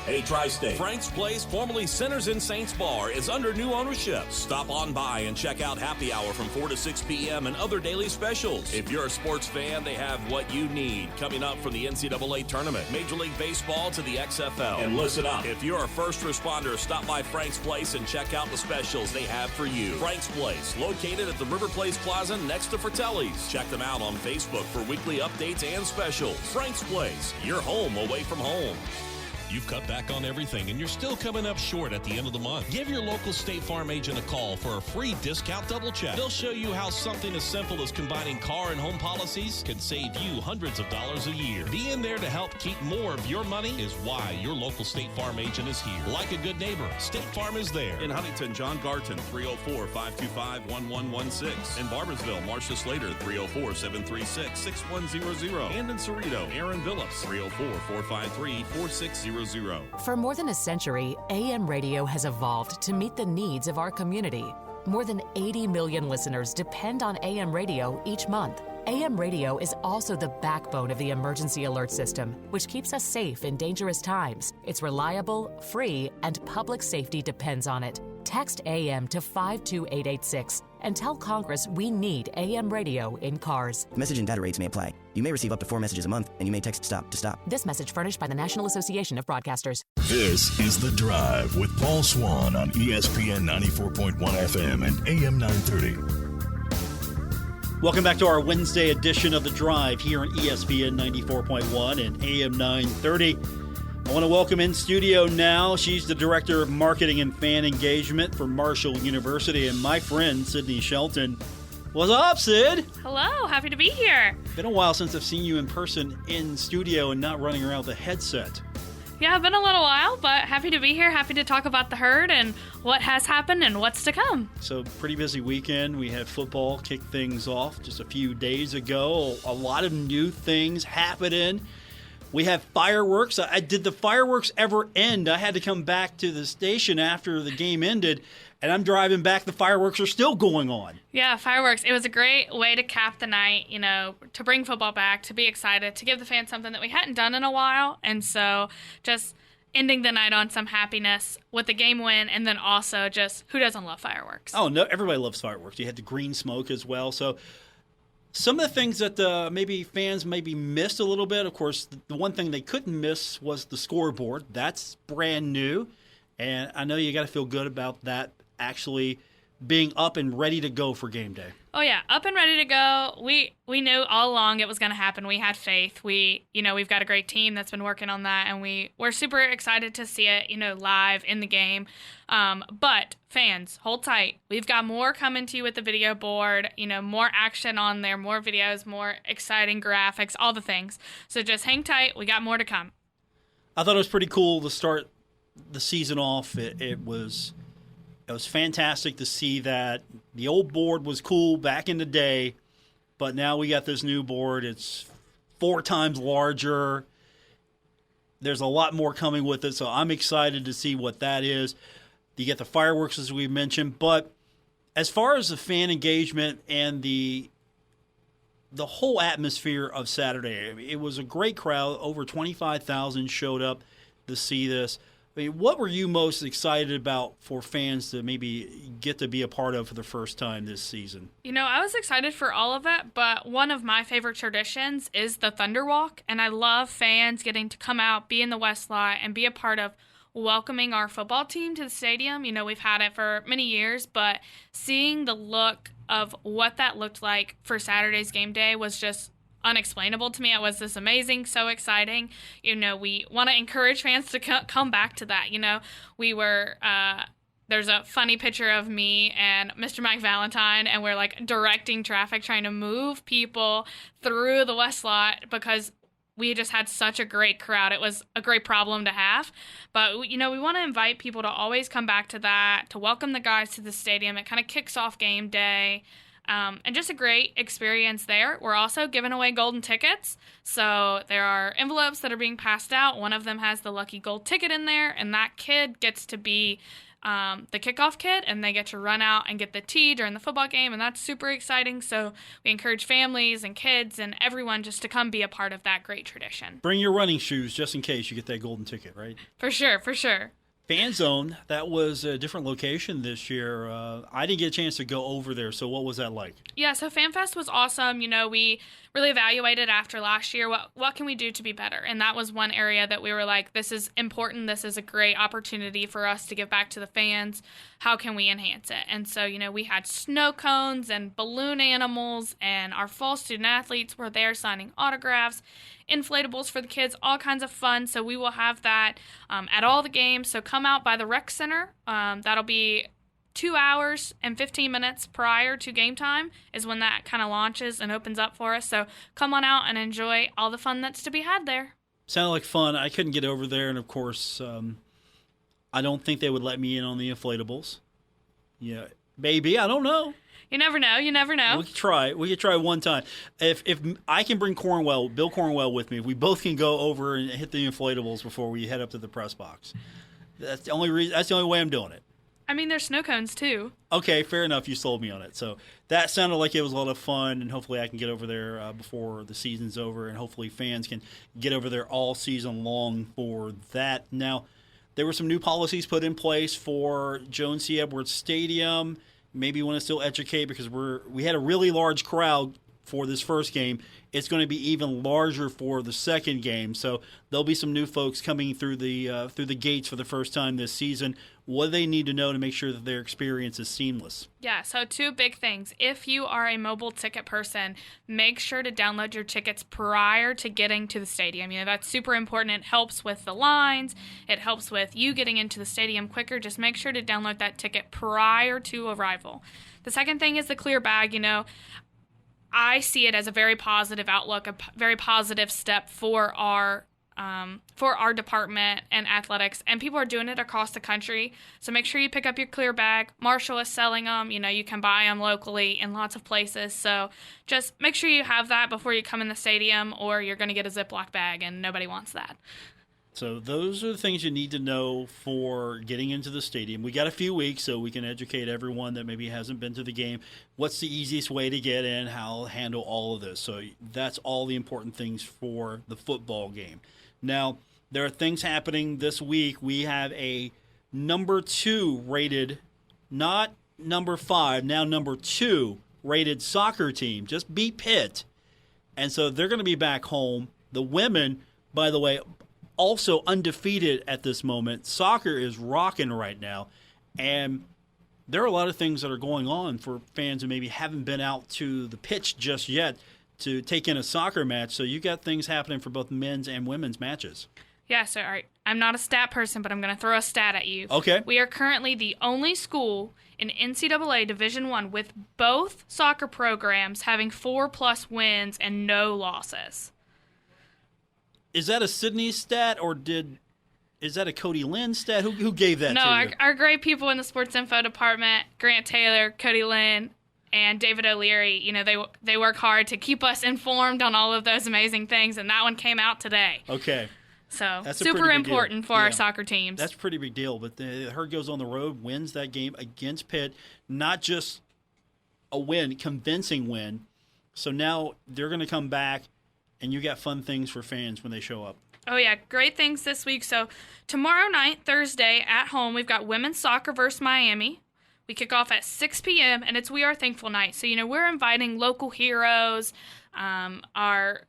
Hey, Tri-State. Frank's Place, formerly Sinners and Saints Bar, is under new ownership. Stop on by and check out happy hour from 4 to 6 p.m. and other daily specials. If you're a sports fan, they have what you need coming up from the NCAA tournament, Major League Baseball to the XFL. And listen up, if you're a first responder, stop by Frank's Place and check out the specials they have for you. Frank's Place, located at the River Place Plaza next to Fratelli's. Check them out on Facebook for weekly updates and specials. Frank's Place, your home away from home. You've cut back on everything and you're still coming up short at the end of the month. Give your local State Farm agent a call for a free discount double check. They'll show you how something as simple as combining car and home policies can save you hundreds of dollars a year. Being there to help keep more of your money is why your local State Farm agent is here. Like a good neighbor, State Farm is there. In Huntington, John Garton, 304-525-1116. In Barbersville, Marcia Slater, 304-736-6100. And in Cerrito, Aaron Phillips, 304-453-4600. For more than a century, AM radio has evolved to meet the needs of our community. More than 80 million listeners depend on AM radio each month. AM radio is also the backbone of the emergency alert system, which keeps us safe in dangerous times. It's reliable, free, and public safety depends on it. Text AM to 52886 and tell Congress we need AM radio in cars. Message and data rates may apply. You may receive up to 4 messages a month, and you may text STOP to stop. This message furnished by the National Association of Broadcasters. This is The Drive with Paul Swann on ESPN 94.1 FM and AM 930. Welcome back to our Wednesday edition of The Drive here on ESPN 94.1 and AM 930. I want to welcome in studio now. She's the Director of Marketing and Fan Engagement for Marshall University, and my friend, Sydney Shelton. What's up, Sid? Hello, happy to be here. Been a while since I've seen you in person in studio and not running around with a headset. Yeah, been a little while, but happy to be here. Happy to talk about the herd and what has happened and what's to come. So, pretty busy weekend. We had football kick things off just a few days ago. A lot of new things happening. We have fireworks. Did the fireworks ever end? I had to come back to the station after the game ended, and I'm driving back. The fireworks are still going on. Yeah, fireworks. It was a great way to cap the night, to bring football back, to be excited, to give the fans something that we hadn't done in a while. And so just ending the night on some happiness with the game win, and then also just who doesn't love fireworks? Oh, no, everybody loves fireworks. You had the green smoke as well. So some of the things that maybe fans maybe missed a little bit, of course, the one thing they couldn't miss was the scoreboard. That's brand new, and I know you got to feel good about that actually being up and ready to go for game day. Oh, yeah, up and ready to go. We knew all along it was going to happen. We had faith. We've got a great team that's been working on that, and we're super excited to see it, live in the game. But fans, hold tight. We've got more coming to you with the video board, more action on there, more videos, more exciting graphics, all the things. So just hang tight. We got more to come. I thought it was pretty cool to start the season off. It was fantastic to see that the old board was cool back in the day, but now we got this new board. It's 4 times larger. There's a lot more coming with it, so I'm excited to see what that is. You get the fireworks, as we mentioned, but as far as the fan engagement and the whole atmosphere of Saturday, it was a great crowd. Over 25,000 showed up to see this. I mean, what were you most excited about for fans to maybe get to be a part of for the first time this season? I was excited for all of it, but one of my favorite traditions is the Thunder Walk, and I love fans getting to come out, be in the West Lot, and be a part of welcoming our football team to the stadium. We've had it for many years, but seeing the look of what that looked like for Saturday's game day was just unexplainable to me. It was this amazing, so exciting. We want to encourage fans to come back to that. We were there's a funny picture of me and Mr. Mike Valentine, and we're like directing traffic, trying to move people through the West Lot because we just had such a great crowd. It was a great problem to have. But, we want to invite people to always come back to that, to welcome the guys to the stadium. It kind of kicks off game day. And just a great experience there. We're also giving away golden tickets. So there are envelopes that are being passed out. One of them has the lucky gold ticket in there, and that kid gets to be the kickoff kid, and they get to run out and get the tee during the football game, and that's super exciting. So we encourage families and kids and everyone just to come be a part of that great tradition. Bring your running shoes just in case you get that golden ticket, right? For sure. Fan Zone, that was a different location this year. I didn't get a chance to go over there, so what was that like? Yeah, so FanFest was awesome. We really evaluated after last year, what can we do to be better? And that was one area that we were like, this is important. This is a great opportunity for us to give back to the fans. How can we enhance it? And so, we had snow cones and balloon animals, and our fall student athletes were there signing autographs, inflatables for the kids, all kinds of fun. So we will have that at all the games. So come out by the rec center. That'll be 2 hours and 15 minutes prior to game time is when that kind of launches and opens up for us. So come on out and enjoy all the fun that's to be had there. Sounded like fun. I couldn't get over there, and of course, I don't think they would let me in on the inflatables. Yeah, maybe. I don't know. You never know. We could try one time. If I can bring Bill Cornwell with me, if we both can go over and hit the inflatables before we head up to the press box. That's the only reason. That's the only way I'm doing it. I mean, there's snow cones too. Okay, fair enough. You sold me on it. So that sounded like it was a lot of fun, and hopefully I can get over there before the season's over, and hopefully fans can get over there all season long for that. Now, there were some new policies put in place for Jones C. Edwards Stadium. Maybe you want to still educate because we had a really large crowd for this first game. It's going to be even larger for the second game. So there'll be some new folks coming through the gates for the first time this season. What do they need to know to make sure that their experience is seamless? Yeah, so 2 big things. If you are a mobile ticket person, make sure to download your tickets prior to getting to the stadium. That's super important. It helps with the lines. It helps with you getting into the stadium quicker. Just make sure to download that ticket prior to arrival. The second thing is the clear bag. I see it as a very positive outlook, a very positive step for our for our department and athletics, and people are doing it across the country. So make sure you pick up your clear bag. Marshall is selling them. You can buy them locally in lots of places. So just make sure you have that before you come in the stadium, or you're going to get a Ziploc bag, and nobody wants that. So those are the things you need to know for getting into the stadium. We got a few weeks, so we can educate everyone that maybe hasn't been to the game. What's the easiest way to get in? How to handle all of this? So that's all the important things for the football game. Now, there are things happening this week. We have a number 2 rated, not number 5, now number 2 rated soccer team. Just beat Pitt. And so they're going to be back home. The women, by the way, also undefeated at this moment. Soccer is rocking right now. And there are a lot of things that are going on for fans who maybe haven't been out to the pitch just yet to take in a soccer match. So you got things happening for both men's and women's matches. Yeah, so all right. I'm not a stat person, but I'm going to throw a stat at you. Okay. We are currently the only school in NCAA Division I with both soccer programs having 4+ wins and no losses. Is that a Sydney stat, or is that a Cody Lynn stat? Who gave that to you? No, our great people in the sports info department, Grant Taylor, Cody Lynn, and David O'Leary, they work hard to keep us informed on all of those amazing things, and that one came out today. Okay. So That's a super pretty big important deal. for our soccer teams. That's a pretty big deal. But the Herd goes on the road, wins that game against Pitt. Not just a win, convincing win. So now they're going to come back, and you got fun things for fans when they show up. Oh, yeah, great things this week. So tomorrow night, Thursday, at home, we've got women's soccer versus Miami. We kick off at 6 p.m., and it's We Are Thankful Night. So, we're inviting local heroes, our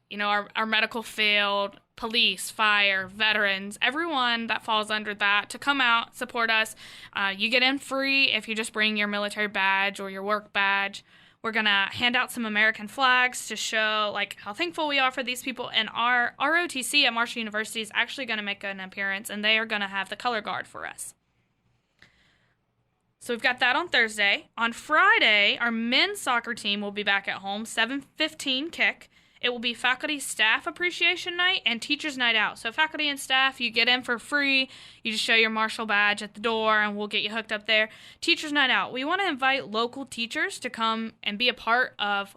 medical field, police, fire, veterans, everyone that falls under that to come out, support us. You get in free if you just bring your military badge or your work badge. We're going to hand out some American flags to show how thankful we are for these people. And our ROTC at Marshall University is actually going to make an appearance, and they are going to have the color guard for us. So we've got that on Thursday. On Friday, our men's soccer team will be back at home, 7:15 kick. It will be faculty staff appreciation night and teachers night out. So faculty and staff, you get in for free. You just show your Marshall badge at the door, and we'll get you hooked up there. Teachers night out. We want to invite local teachers to come and be a part of,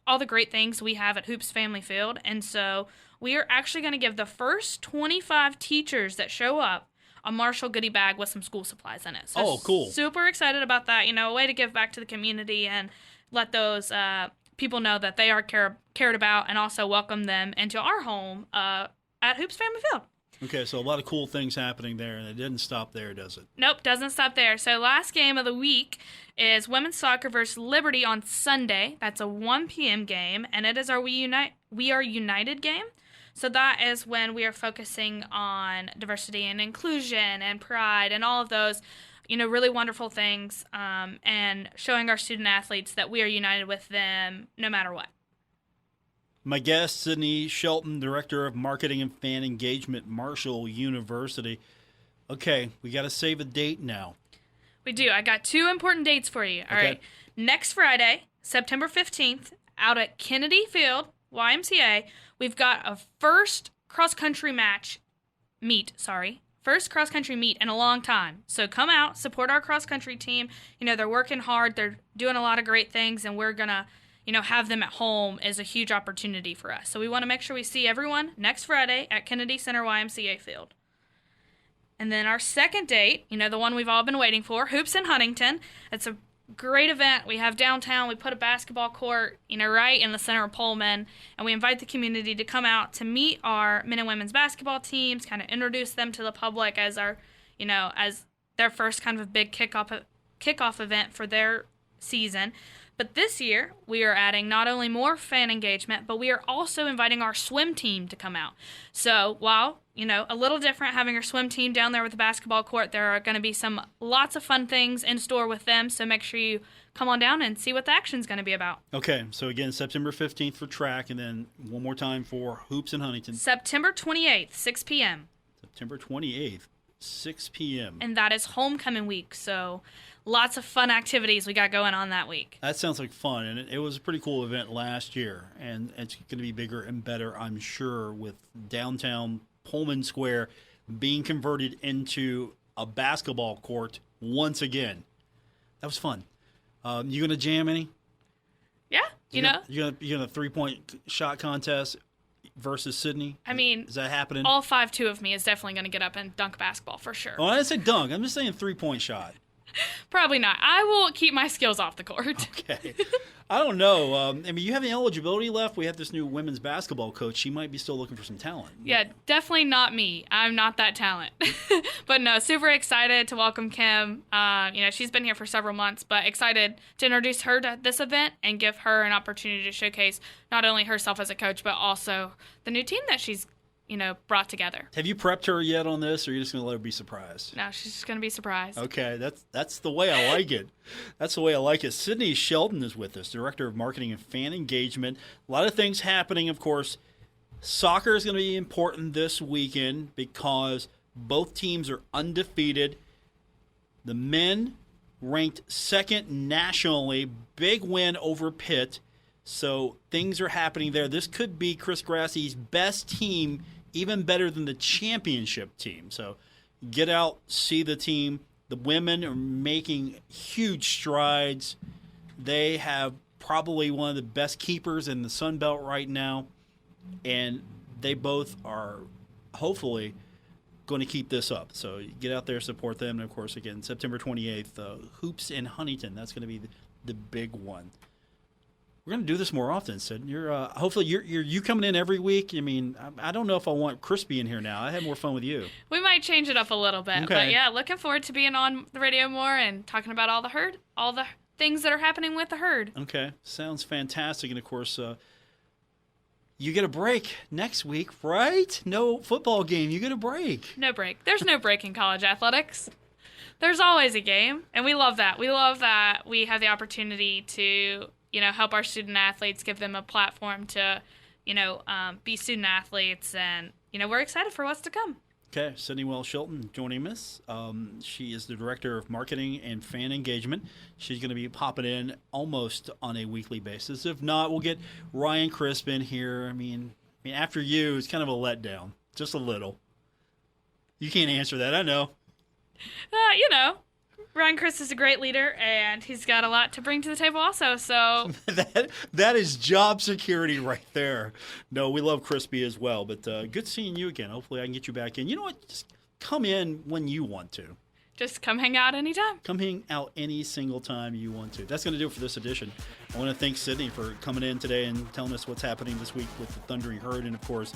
all the great things we have at Hoops Family Field. And so we are actually going to give the first 25 teachers that show up a Marshall goodie bag with some school supplies in it. So cool. Super excited about that. A way to give back to the community and let those people know that they are cared about, and also welcome them into our home at Hoops Family Field. Okay, so a lot of cool things happening there, and it didn't stop there, does it? Nope, doesn't stop there. So last game of the week is women's soccer versus Liberty on Sunday. That's a 1 p.m. game, and it is our We Are United game. So that is when we are focusing on diversity and inclusion and pride and all of those, really wonderful things, and showing our student athletes that we are united with them no matter what. My guest, Sydney Shelton, Director of Marketing and Fan Engagement, Marshall University. Okay, we got to save a date now. We do. I got 2 important dates for you. All right. Next Friday, September 15th, out at Kennedy Field, YMCA, we've got a first cross-country meet in a long time. So come out, support our cross-country team. They're working hard. They're doing a lot of great things, and we're going to, have them at home is a huge opportunity for us. So we want to make sure we see everyone next Friday at Kennedy Center YMCA Field. And then our second date, the one we've all been waiting for, Hoops in Huntington. It's a great event. We have downtown. We put a basketball court, right in the center of Pullman, and we invite the community to come out to meet our men and women's basketball teams, kind of introduce them to the public as our, as their first kind of a big kickoff event for their season. But this year, we are adding not only more fan engagement, but we are also inviting our swim team to come out. So while, a little different having our swim team down there with the basketball court, there are going to be lots of fun things in store with them. So make sure you come on down and see what the action's going to be about. Okay, so again, September 15th for track, and then one more time for Hoops in Huntington. September 28th, 6 p.m. September 28th, 6 p.m. And that is homecoming week, so lots of fun activities we got going on that week. That sounds like fun, and it was a pretty cool event last year, and it's going to be bigger and better, I'm sure, with downtown Pullman Square being converted into a basketball court once again. That was fun. You gonna jam any? Yeah, you know. You gonna 3-point shot contest versus Sydney? I mean, is that happening? All 5'2" of me is definitely going to get up and dunk basketball for sure. Oh, I didn't say dunk. I'm just saying 3-point shot. Probably not. I will keep my skills off the court. Okay. I don't know. I mean, you have any eligibility left? We have this new women's basketball coach. She might be still looking for some talent. Yeah, definitely not me. I'm not that talent. But no, super excited to welcome Kim. She's been here for several months, but excited to introduce her to this event and give her an opportunity to showcase not only herself as a coach, but also the new team that she's brought together. Have you prepped her yet on this, or are you just going to let her be surprised? No, she's just going to be surprised. Okay, that's the way I like it. That's the way I like it. Sydney Shelton is with us, Director of Marketing and Fan Engagement. A lot of things happening, of course. Soccer is going to be important this weekend because both teams are undefeated. The men ranked second nationally, big win over Pitt. So things are happening there. This could be Chris Grassie's best team, even better than the championship team. So get out, see the team. The women are making huge strides. They have probably one of the best keepers in the Sun Belt right now. And they both are hopefully going to keep this up. So get out there, support them. And, of course, again, September 28th, Hoops in Huntington. That's going to be the big one. We're going to do this more often, Sid. Hopefully you're coming in every week. I mean, I don't know if I want Crispy in here now. I have more fun with you. We might change it up a little bit. Okay. But, yeah, looking forward to being on the radio more and talking about all the things that are happening with the herd. Okay. Sounds fantastic. And, of course, you get a break next week, right? No football game. You get a break. No break. There's no break in college athletics. There's always a game, and we love that. We love that we have the opportunity to help our student athletes, give them a platform to, be student athletes. And, we're excited for what's to come. Okay. Sydney Wells Shelton joining us. She is the Director of Marketing and Fan Engagement. She's going to be popping in almost on a weekly basis. If not, we'll get Ryan Crisp in here. I mean, after you, it's kind of a letdown. Just a little. You can't answer that. I know. Ryan Chris is a great leader, and he's got a lot to bring to the table also. So that is job security right there. No, we love Crispy as well. But good seeing you again. Hopefully I can get you back in. You know what? Just come in when you want to. Just come hang out anytime. Come hang out any single time you want to. That's going to do it for this edition. I want to thank Sydney for coming in today and telling us what's happening this week with the Thundering Herd. And, of course,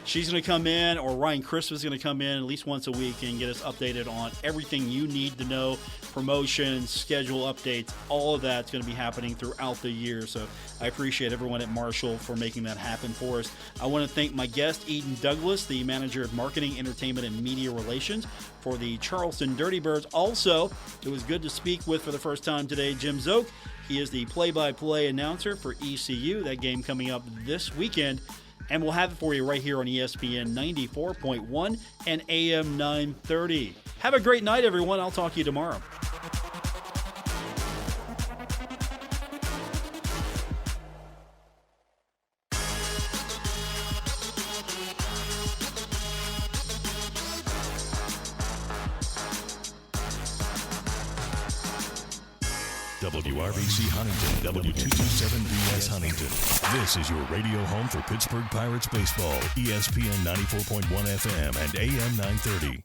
she's going to come in, or Ryan Crisp is going to come in at least once a week and get us updated on everything you need to know, promotions, schedule updates, all of that's going to be happening throughout the year. So I appreciate everyone at Marshall for making that happen for us. I want to thank my guest, Eden Douglas, the Manager of Marketing, Entertainment, and Media Relations for the Charleston Dirty Birds. Also, it was good to speak with for the first time today, Jim Szoke. He is the play-by-play announcer for ECU. That game coming up this weekend. And we'll have it for you right here on ESPN 94.1 and AM 930. Have a great night, everyone. I'll talk to you tomorrow. WRBC Huntington, W227BS Huntington. This is your radio home for Pittsburgh Pirates baseball, ESPN 94.1 FM and AM 930.